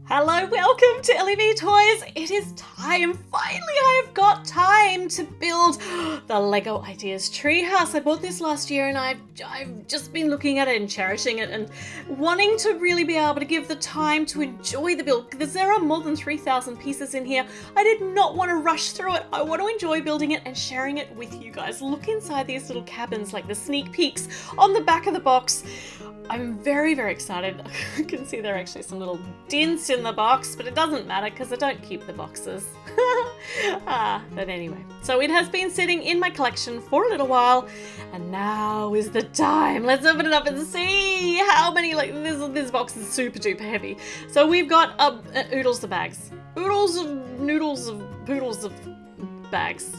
Hello, welcome to LEV Toys. It is time. Finally, I have got time to build the Lego Ideas Treehouse. I bought this last year and I've just been looking at it and cherishing it and wanting to really be able to give the time to enjoy the build because there are more than 3,000 pieces in here. I did not want to rush through it. I want to enjoy building it and sharing it with you guys. Look inside these little cabins, like the sneak peeks on the back of the box. I'm very, very excited. You can see there are actually some little dents in the box, but it doesn't matter because I don't keep the boxes. But anyway, so it has been sitting in my collection for a little while, and now is the time. Let's open it up and see how many, like this box is super duper heavy. So we've got oodles of bags. Oodles of noodles of poodles of bags,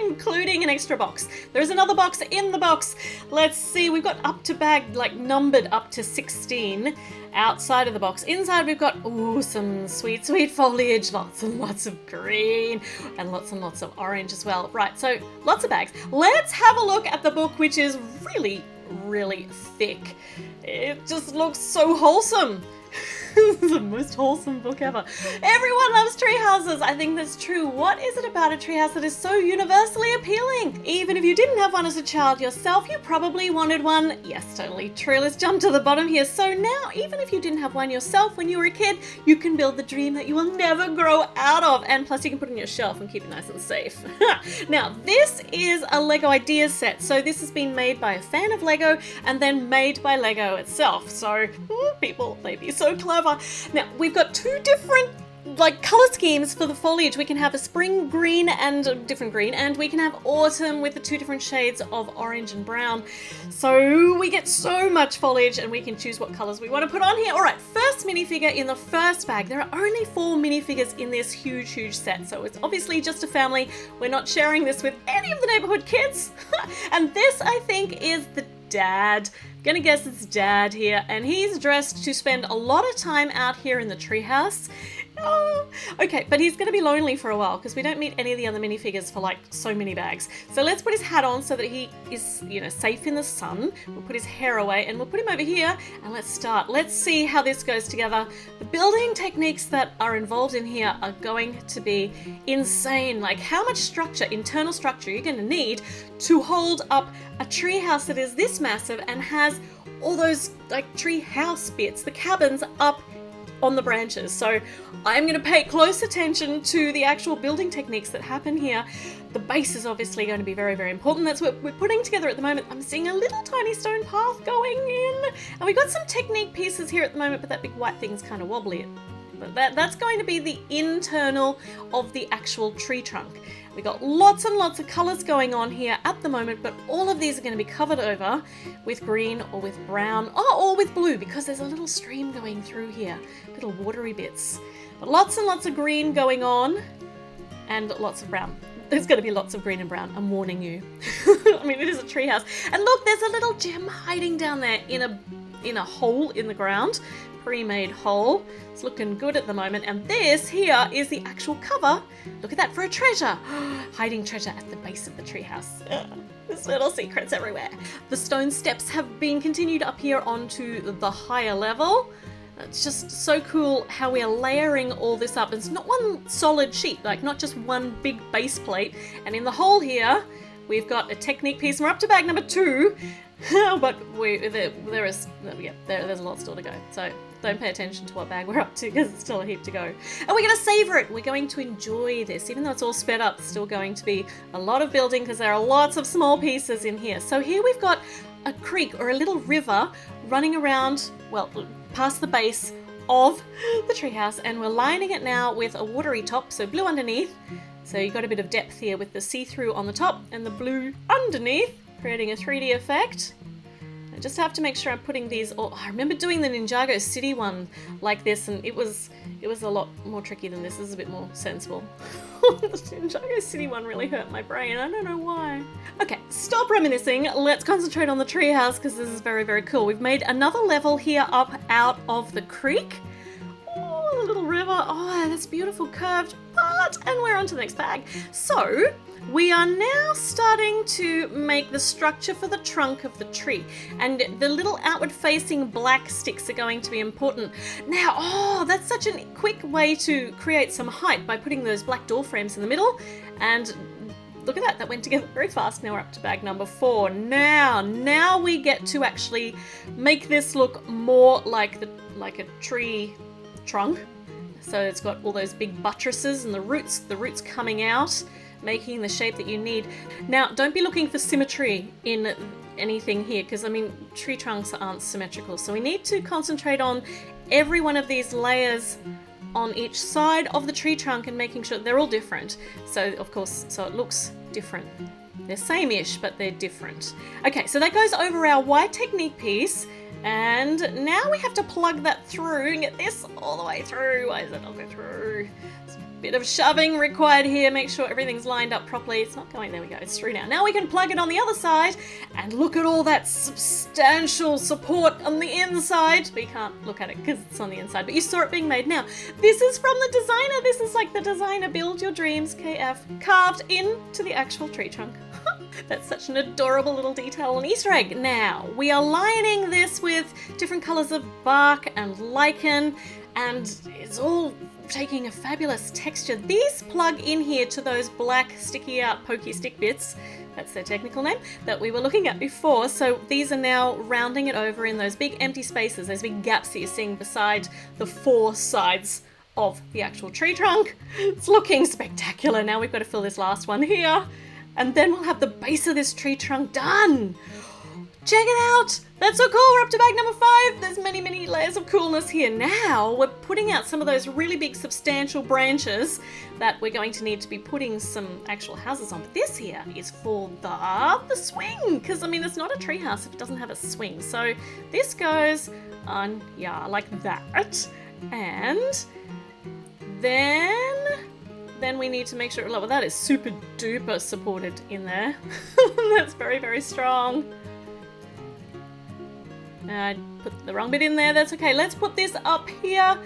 including an extra box. There's another box in the box. Let's see, we've got up to bag, like numbered up to 16 outside of the box. Inside we've got, some sweet, sweet foliage, lots and lots of green and lots of orange as well. Right, so lots of bags. Let's have a look at the book, which is really, really thick. It just looks so wholesome. The most wholesome book ever. Everyone loves tree houses. I think that's true. What is it about a treehouse that is so universally appealing? Even if you didn't have one as a child yourself, you probably wanted one. Yes, totally true. Let's jump to the bottom here. So now, even if you didn't have one yourself when you were a kid, you can build the dream that you will never grow out of. And plus you can put it on your shelf and keep it nice and safe. Now, this is a Lego Ideas set. So this has been made by a fan of Lego and then made by Lego itself. So people, they'd be so clever. Now, we've got two different color schemes for the foliage. We can have a spring green and a different green, and we can have autumn with the two different shades of orange and brown. So we get so much foliage and we can choose what colors we want to put on here. All right, first minifigure in the first bag. There are only 4 minifigures in this huge, huge set. So it's obviously just a family. We're not sharing this with any of the neighborhood kids. And this, I think, is the dad. Gonna guess it's dad here, and he's dressed to spend a lot of time out here in the treehouse. Oh, okay, but he's gonna be lonely for a while because we don't meet any of the other minifigures for so many bags. So let's put his hat on so that he is, safe in the sun. We'll put his hair away and we'll put him over here and let's start. Let's see how this goes together. The building techniques that are involved in here are going to be insane. Like how much structure, internal structure you're gonna need to hold up a treehouse that is this massive and has all those tree house bits, the cabins up on the branches. So I'm going to pay close attention to the actual building techniques that happen here. The base is obviously going to be very, very important. That's what we're putting together at the moment. I'm seeing a little tiny stone path going in, and we've got some technique pieces here at the moment, but that big white thing's kind of wobbly. But that's going to be the internal of the actual tree trunk. We've got lots and lots of colors going on here at the moment, but all of these are going to be covered over with green or with brown or with blue because there's a little stream going through here, little watery bits. But lots and lots of green going on and lots of brown. There's going to be lots of green and brown, I'm warning you. I mean, it is a treehouse. And look, there's a little gem hiding down there in a hole in the ground. Pre-made hole. It's looking good at the moment, and this here is the actual cover. Look at that, for a treasure. Hiding treasure at the base of the treehouse. There's little secrets everywhere. The stone steps have been continued up here onto the higher level. It's just so cool how we are layering all this up. It's not one solid sheet, not just one big base plate. And in the hole here, we've got a technique piece. We're up to bag number 2. But there's a lot still to go, so don't pay attention to what bag we're up to because it's still a heap to go. And we're going to savor it. We're going to enjoy this. Even though it's all sped up, it's still going to be a lot of building because there are lots of small pieces in here. So here we've got a creek or a little river running around, past the base of the treehouse, and we're lining it now with a watery top, so blue underneath. So you've got a bit of depth here with the see-through on the top and the blue underneath, creating a 3D effect. I just have to make sure I'm putting these all. I remember doing the Ninjago City one like this, and it was a lot more tricky than this. This is a bit more sensible. The Ninjago City one really hurt my brain. I don't know why. Okay, stop reminiscing. Let's concentrate on the treehouse because this is very, very cool. We've made another level here up out of the creek. Oh, the little river. Oh, that's beautiful curved path. that, and we're on to the next bag. So we are now starting to make the structure for the trunk of the tree, and the little outward facing black sticks are going to be important. Now, oh, that's such a quick way to create some height by putting those black door frames in the middle, and look at that went together very fast. Now we're up to bag number 4. Now we get to actually make this look more like a tree trunk. So it's got all those big buttresses and the roots coming out, making the shape that you need. Now, don't be looking for symmetry in anything here, because I mean, tree trunks aren't symmetrical. So we need to concentrate on every one of these layers on each side of the tree trunk and making sure they're all different. So of course, so it looks different. They're same-ish, but they're different. Okay, so that goes over our white technique piece. And now we have to plug that through and get this all the way through. Why is it not going through? There's a bit of shoving required here. Make sure everything's lined up properly. It's not going, there we go, it's through now. Now we can plug it on the other side and look at all that substantial support on the inside. We can't look at it because it's on the inside, but you saw it being made. Now, this is from the designer. This is like the designer Build Your Dreams KF carved into the actual tree trunk. That's such an adorable little detail and Easter egg. Now, we are lining this with different colours of bark and lichen, and it's all taking a fabulous texture. These plug in here to those black sticky out pokey stick bits, that's their technical name, that we were looking at before. So these are now rounding it over in those big empty spaces, those big gaps that you're seeing beside the 4 sides of the actual tree trunk. It's looking spectacular. Now we've got to fill this last one here, and then we'll have the base of this tree trunk done. Check it out! That's so cool! We're up to bag number 5. There's many, many layers of coolness here. Now we're putting out some of those really big substantial branches that we're going to need to be putting some actual houses on. But this here is for the swing, because I mean, it's not a tree house if it doesn't have a swing. So this goes on, yeah, like that. And then we need to make sure, well, that is super duper supported in there. That's very, very strong. I put the wrong bit in there, that's okay. Let's put this up here.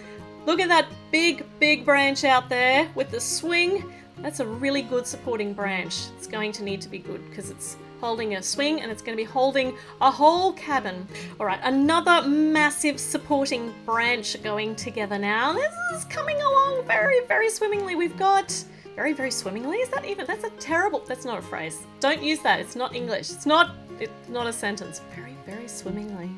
Look at that big, big branch out there with the swing. That's a really good supporting branch. It's going to need to be good because it's holding a swing and it's going to be holding a whole cabin. All right, another massive supporting branch going together now. This is coming along very, very swimmingly. We've got very, very swimmingly. Is that even? That's a terrible. That's not a phrase. Don't use that. It's not English. It's not a sentence. Very, very swimmingly.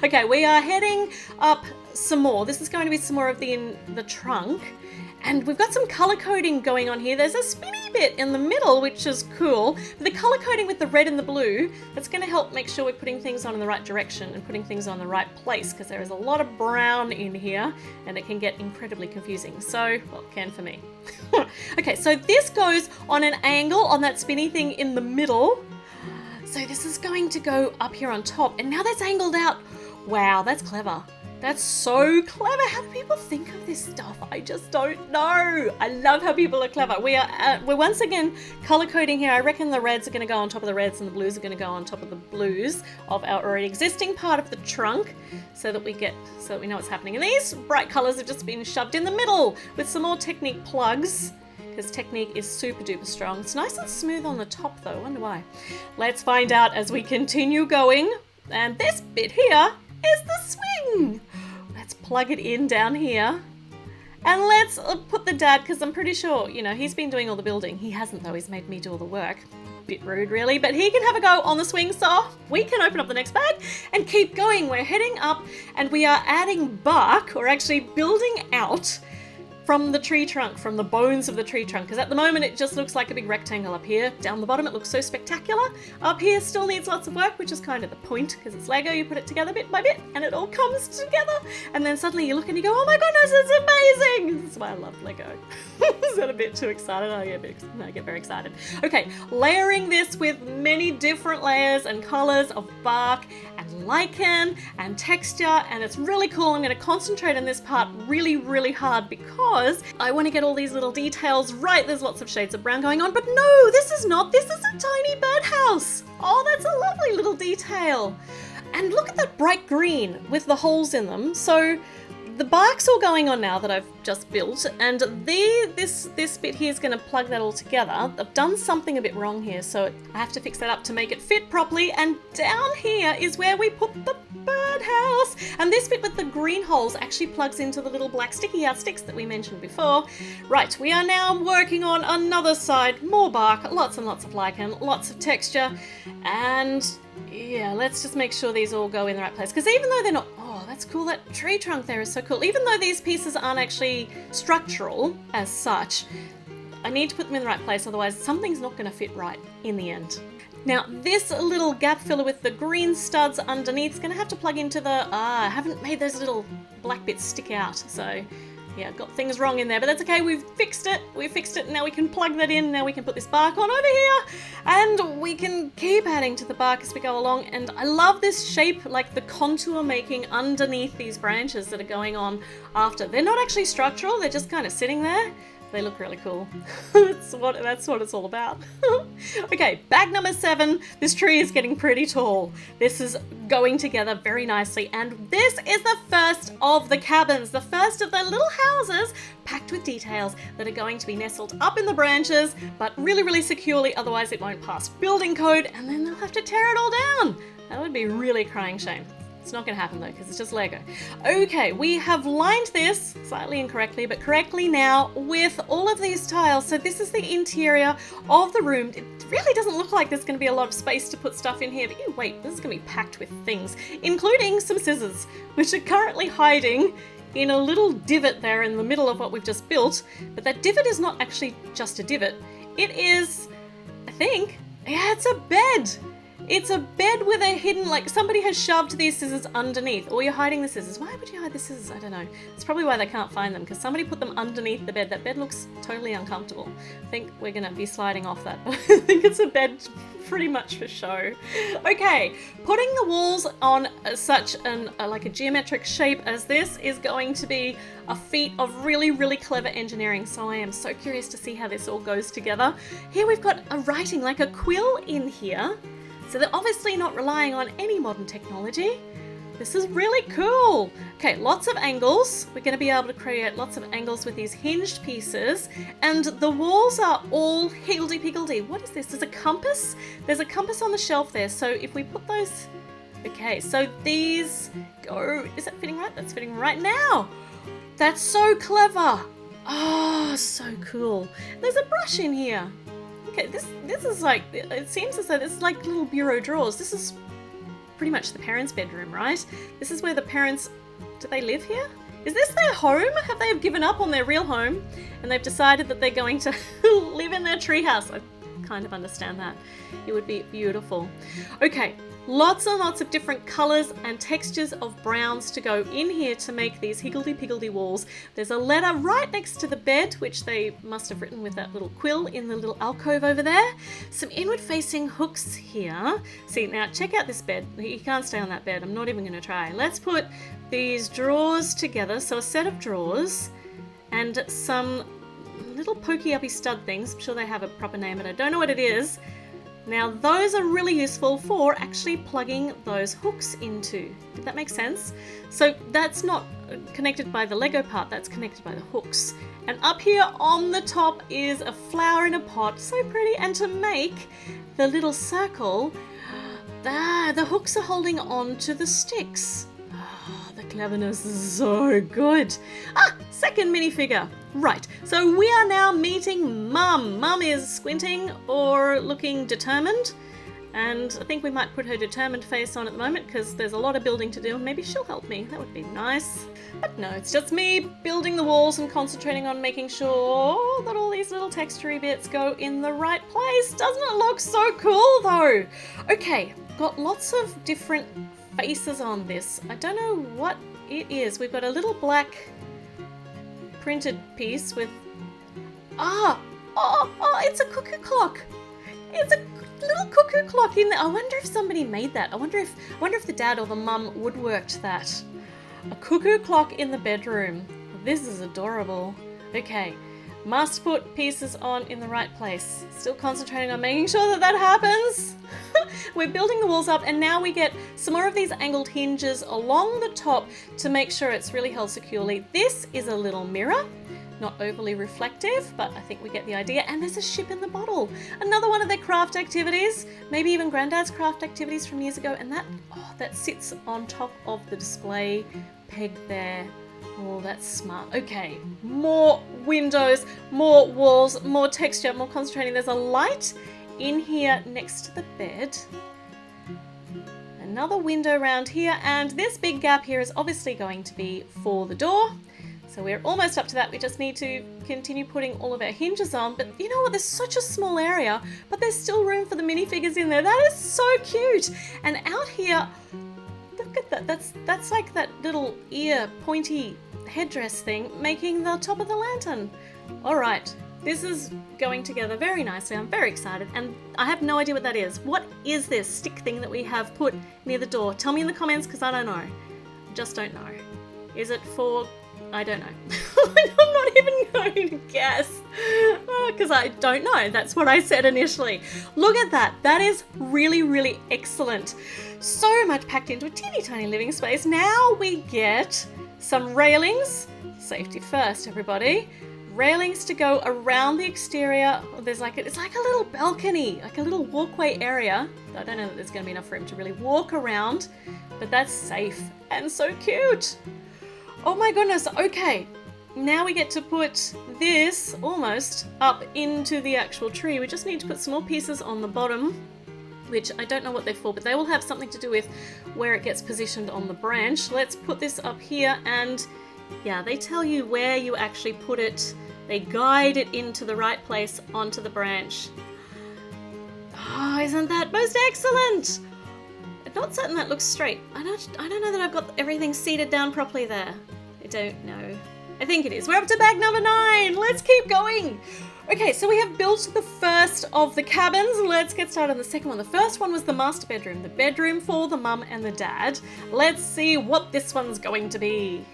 Okay, we are heading up some more. This is going to be some more of the trunk. And we've got some color coding going on here. There's a spinny bit in the middle, which is cool. But the color coding with the red and the blue, that's going to help make sure we're putting things on in the right direction and putting things on the right place, because there is a lot of brown in here and it can get incredibly confusing. So, well, it can for me. Okay, so this goes on an angle on that spinny thing in the middle. So this is going to go up here on top, and now that's angled out. Wow, that's clever. That's so clever. How do people think of this stuff? I just don't know. I love how people are clever. We're once again color coding here. I reckon the reds are going to go on top of the reds and the blues are going to go on top of the blues of our already existing part of the trunk, so that we know what's happening. And these bright colors have just been shoved in the middle with some more Technique plugs, because Technique is super duper strong. It's nice and smooth on the top though. I wonder why. Let's find out as we continue going. And this bit here is the swing. Let's plug it in down here. And let's put the dad, because I'm pretty sure, you know, he's been doing all the building. He hasn't though, he's made me do all the work. Bit rude really, but he can have a go on the swing, so we can open up the next bag and keep going. We're heading up and we are adding bark, or actually building out from the tree trunk, from the bones of the tree trunk, because at the moment it just looks like a big rectangle up here. Down the bottom it looks so spectacular. Up here still needs lots of work, which is kind of the point, because it's Lego, you put it together bit by bit and it all comes together, and then suddenly you look and you go, oh my goodness, it's amazing. This is why I love Lego. Is that a bit too excited? I get very excited. Okay, layering this with many different layers and colors of bark and lichen and texture, and it's really cool. I'm going to concentrate on this part really, really hard because I want to get all these little details right. There's lots of shades of brown going on, but no, this is a tiny birdhouse. Oh, that's a lovely little detail. And look at that bright green with the holes in them. So the bark's all going on now that I've just built, and this bit here is going to plug that all together. I've done something a bit wrong here, so I have to fix that up to make it fit properly, and down here is where we put the birdhouse. And this bit with the green holes actually plugs into the little black sticky out sticks that we mentioned before. Right, we are now working on another side, more bark, lots and lots of lichen, lots of texture, and yeah, let's just make sure these all go in the right place, because even though they're not, oh, that's cool, that tree trunk there is so cool. Even though these pieces aren't actually structural as such, I need to put them in the right place, otherwise something's not going to fit right in the end. Now, this little gap filler with the green studs underneath is going to have to plug into the, I haven't made those little black bits stick out, so yeah, I've got things wrong in there, but that's okay, we've fixed it, now we can plug that in, now we can put this bark on over here, and we can keep adding to the bark as we go along, and I love this shape, like the contour making underneath these branches that are going on after. They're not actually structural, they're just kind of sitting there. They look really cool. That's what it's all about. Okay, bag number 7. This tree is getting pretty tall. This is going together very nicely, and this is the first of the cabins, the first of the little houses packed with details that are going to be nestled up in the branches, but really, really securely, otherwise it won't pass building code, and then they'll have to tear it all down. That would be really crying shame. It's not going to happen though, because it's just Lego. Okay, we have lined this, slightly incorrectly, but correctly now, with all of these tiles. So this is the interior of the room. It really doesn't look like there's going to be a lot of space to put stuff in here, but ew, wait, this is going to be packed with things, including some scissors, which are currently hiding in a little divot there in the middle of what we've just built. But that divot is not actually just a divot. It is, I think, yeah, it's a bed. It's a bed with a hidden, like somebody has shoved these scissors underneath, or you're hiding the scissors. Why would you hide the scissors? I don't know. It's probably why they can't find them, because somebody put them underneath the bed. That bed looks totally uncomfortable. I think we're going to be sliding off that. I think it's a bed pretty much for show. Okay, putting the walls on such like a geometric shape as this is going to be a feat of really, really clever engineering. So I am so curious to see how this all goes together. Here we've got a writing, like a quill in here. So they're obviously not relying on any modern technology. This is really cool. Okay, lots of angles. We're going to be able to create lots of angles with these hinged pieces. And the walls are all higgledy-piggledy. What is this? There's a compass? There's a compass on the shelf there. So if we put those... Okay, so these go... Is that fitting right? That's fitting right now. That's so clever. Oh, so cool. There's a brush in here. Okay, this is like, it seems as though this is like little bureau drawers. This is pretty much the parents' bedroom, right? This is where the parents, do they live here? Is this their home? Have they given up on their real home and they've decided that they're going to live in their treehouse? I kind of understand that. It would be beautiful. Okay, lots and lots of different colors and textures of browns to go in here to make these higgledy-piggledy walls. There's a letter right next to the bed, which they must have written with that little quill in the little alcove over there. Some inward-facing hooks here. See, now check out this bed. You can't stay on that bed. I'm not even going to try. Let's put these drawers together. So a set of drawers and some little pokey-uppy stud things. I'm sure they have a proper name, but I don't know what it is. Now those are really useful for actually plugging those hooks into. Did that make sense? So that's not connected by the Lego part, that's connected by the hooks. And up here on the top is a flower in a pot, so pretty. And to make the little circle, the hooks are holding on to the sticks. The cleverness is so good. Second minifigure. Right, so we are now meeting Mum. Mum is squinting or looking determined, and I think we might put her determined face on at the moment because there's a lot of building to do, and maybe she'll help me. That would be nice. But no, it's just me building the walls and concentrating on making sure that all these little textury bits go in the right place. Doesn't it look so cool though? Okay, got lots of different faces on this. I don't know what it is. We've got a little black printed piece with it's a cuckoo clock. It's a little cuckoo clock in there. I wonder if somebody made that. I wonder if the dad or the mum woodworked that. A cuckoo clock in the bedroom. This is adorable. Okay, Must put pieces on in the right place. Still concentrating on making sure that that happens. We're building the walls up, and now we get some more of these angled hinges along the top to make sure it's really held securely. This is a little mirror, not overly reflective, but I think we get the idea. And there's a ship in the bottle. Another one of their craft activities, maybe even Granddad's craft activities from years ago, and that sits on top of the display peg there. Oh, that's smart. Okay, more windows, more walls, more texture, more concentrating. There's a light in here next to the bed. Another window around here, and this big gap here is obviously going to be for the door. So we're almost up to that. We just need to continue putting all of our hinges on. But you know what? There's such a small area, but there's still room for the minifigures in there. That is so cute. And out here, look at that. That's like that little ear pointy headdress thing making the top of the lantern. All right, this is going together very nicely. I'm very excited, and I have no idea what that is. What is this stick thing that we have put near the door? Tell me in the comments, because I don't know. Just don't know. Is it for... I don't know. I'm not even going to guess because I don't know. That's what I said initially. Look at that. That is really, really excellent. So much packed into a teeny tiny living space. Now we get some railings. Safety first, everybody. Railings to go around the exterior. It's like a little balcony, like a little walkway area. I don't know that there's going to be enough room to really walk around, but that's safe and so cute. Oh my goodness, okay. Now we get to put this almost up into the actual tree. We just need to put some more pieces on the bottom, which I don't know what they're for, but they will have something to do with where it gets positioned on the branch. Let's put this up here, and yeah, they tell you where you actually put it. They guide it into the right place onto the branch. Oh, isn't that most excellent? I'm not certain that looks straight. I don't know that I've got everything seated down properly there. I don't know. I think it is. We're up to bag number 9. Let's keep going. Okay, so we have built the first of the cabins. Let's get started on the second one. The first one was the master bedroom, the bedroom for the mum and the dad. Let's see what this one's going to be.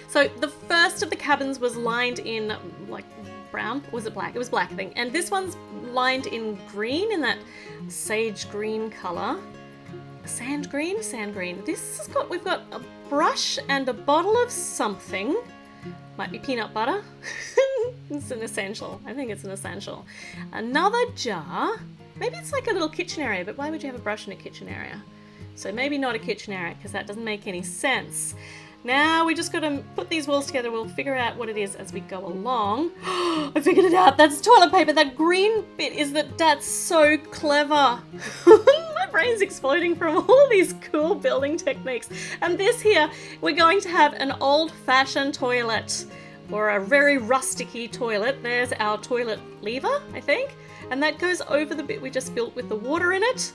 So the first of the cabins was lined in like brown, or was it black? It was black, I think. And this one's lined in green, in that sage green color. Sand green. We've got a brush and a bottle of something. Might be peanut butter. It's an essential. I think it's an essential. Another jar. Maybe it's like a little kitchen area, but why would you have a brush in a kitchen area? So maybe not a kitchen area, because that doesn't make any sense. Now we just got to put these walls together. We'll figure out what it is as we go along. I figured it out. That's toilet paper. That green bit that's so clever. My brain's exploding from all of these cool building techniques. And this here, we're going to have an old-fashioned toilet, or a very rusticy toilet. There's our toilet lever, I think. And that goes over the bit we just built with the water in it.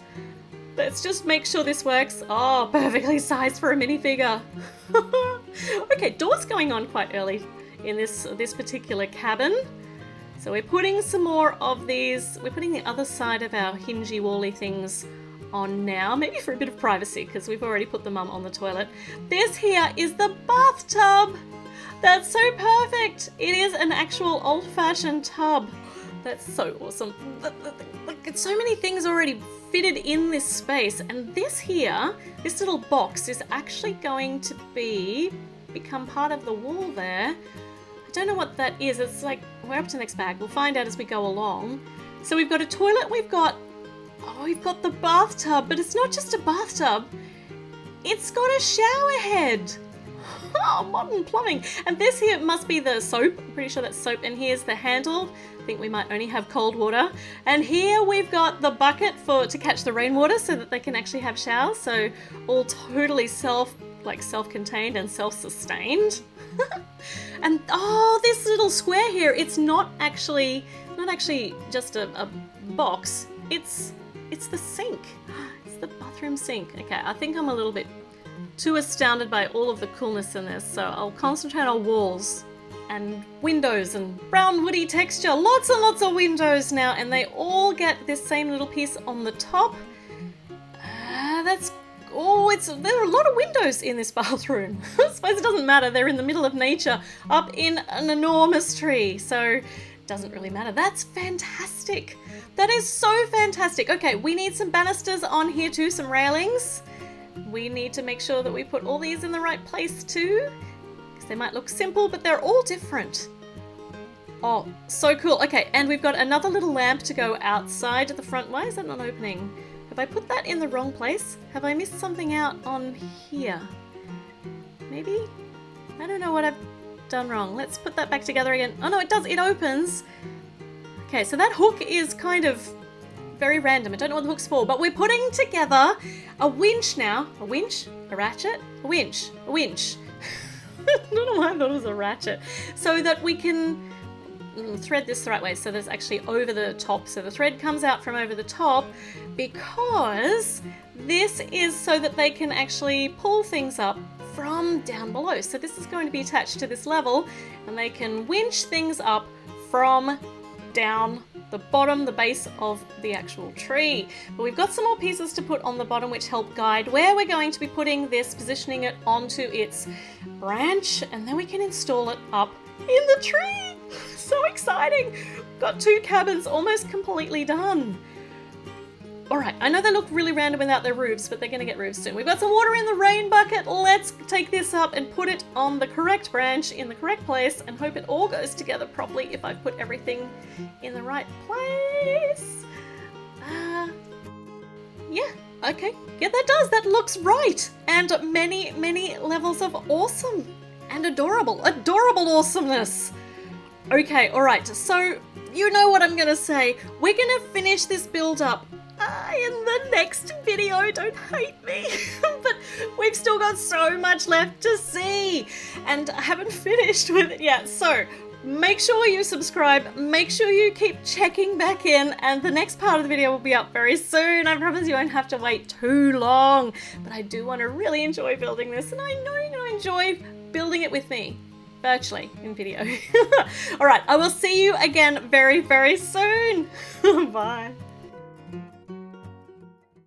Let's just make sure this works. Oh, perfectly sized for a minifigure. Okay, doors going on quite early in this particular cabin. So we're putting some more of these. We're putting the other side of our hingy wally things on now, maybe for a bit of privacy, because we've already put the mum on the toilet. This here is the bathtub. That's so perfect. It is an actual old-fashioned tub. That's so awesome. Look, so many things already fitted in this space, and this here, this little box is actually going to become part of the wall there. I don't know what that is. It's like, we're up to the next bag. We'll find out as we go along. So we've got a toilet, we've got the bathtub, but it's not just a bathtub. It's got a shower head. Oh, modern plumbing. And this here must be the soap. I'm pretty sure that's soap. And here's the handle. I think we might only have cold water. And here we've got the bucket to catch the rainwater so that they can actually have showers. So all totally self-contained and self-sustained. And oh, this little square here, it's not actually just a box. It's the sink. It's the bathroom sink. Okay, I think I'm a little bit too astounded by all of the coolness in this, so I'll concentrate on walls and windows and brown woody texture. Lots and lots of windows now, and they all get this same little piece on the top. That's oh, there are a lot of windows in this bathroom. I suppose it doesn't matter. They're in the middle of nature, up in an enormous tree. So it doesn't really matter. That's fantastic. That is so fantastic. Okay, we need some banisters on here too, some railings. We need to make sure that we put all these in the right place too, because they might look simple, but they're all different. Oh, so cool. Okay, and we've got another little lamp to go outside at the front. Why is that not opening? Have I put that in the wrong place? Have I missed something out on here? Maybe? I don't know what I've done wrong. Let's put that back together again. Oh no, it does. It opens. Okay, so that hook is kind of very random. I don't know what the hook's for, but we're putting together a winch now. A winch? A ratchet? A winch. A winch. I don't know why I thought it was a ratchet. So that we can thread this the right way. So there's actually over the top. So the thread comes out from over the top, because this is so that they can actually pull things up from down below. So this is going to be attached to this level, and they can winch things up from down the bottom, the base of the actual tree. But we've got some more pieces to put on the bottom which help guide where we're going to be putting this, positioning it onto its branch, and then we can install it up in the tree. So exciting! Got 2 cabins almost completely done. Alright, I know they look really random without their roofs, but they're going to get roofs soon. We've got some water in the rain bucket. Let's take this up and put it on the correct branch in the correct place and hope it all goes together properly if I've put everything in the right place. Yeah, okay. Yeah, that does. That looks right. And many, many levels of awesome and adorable. Adorable awesomeness. Okay, alright. So, you know what I'm going to say. We're going to finish this build up in the next video. Don't hate me. But we've still got so much left to see, and I haven't finished with it yet. So make sure you subscribe, make sure you keep checking back in, and the next part of the video will be up very soon. I promise you won't have to wait too long, but I do want to really enjoy building this, and I know you're going to enjoy building it with me. Virtually, in video. Alright, I will see you again very, very soon. Bye.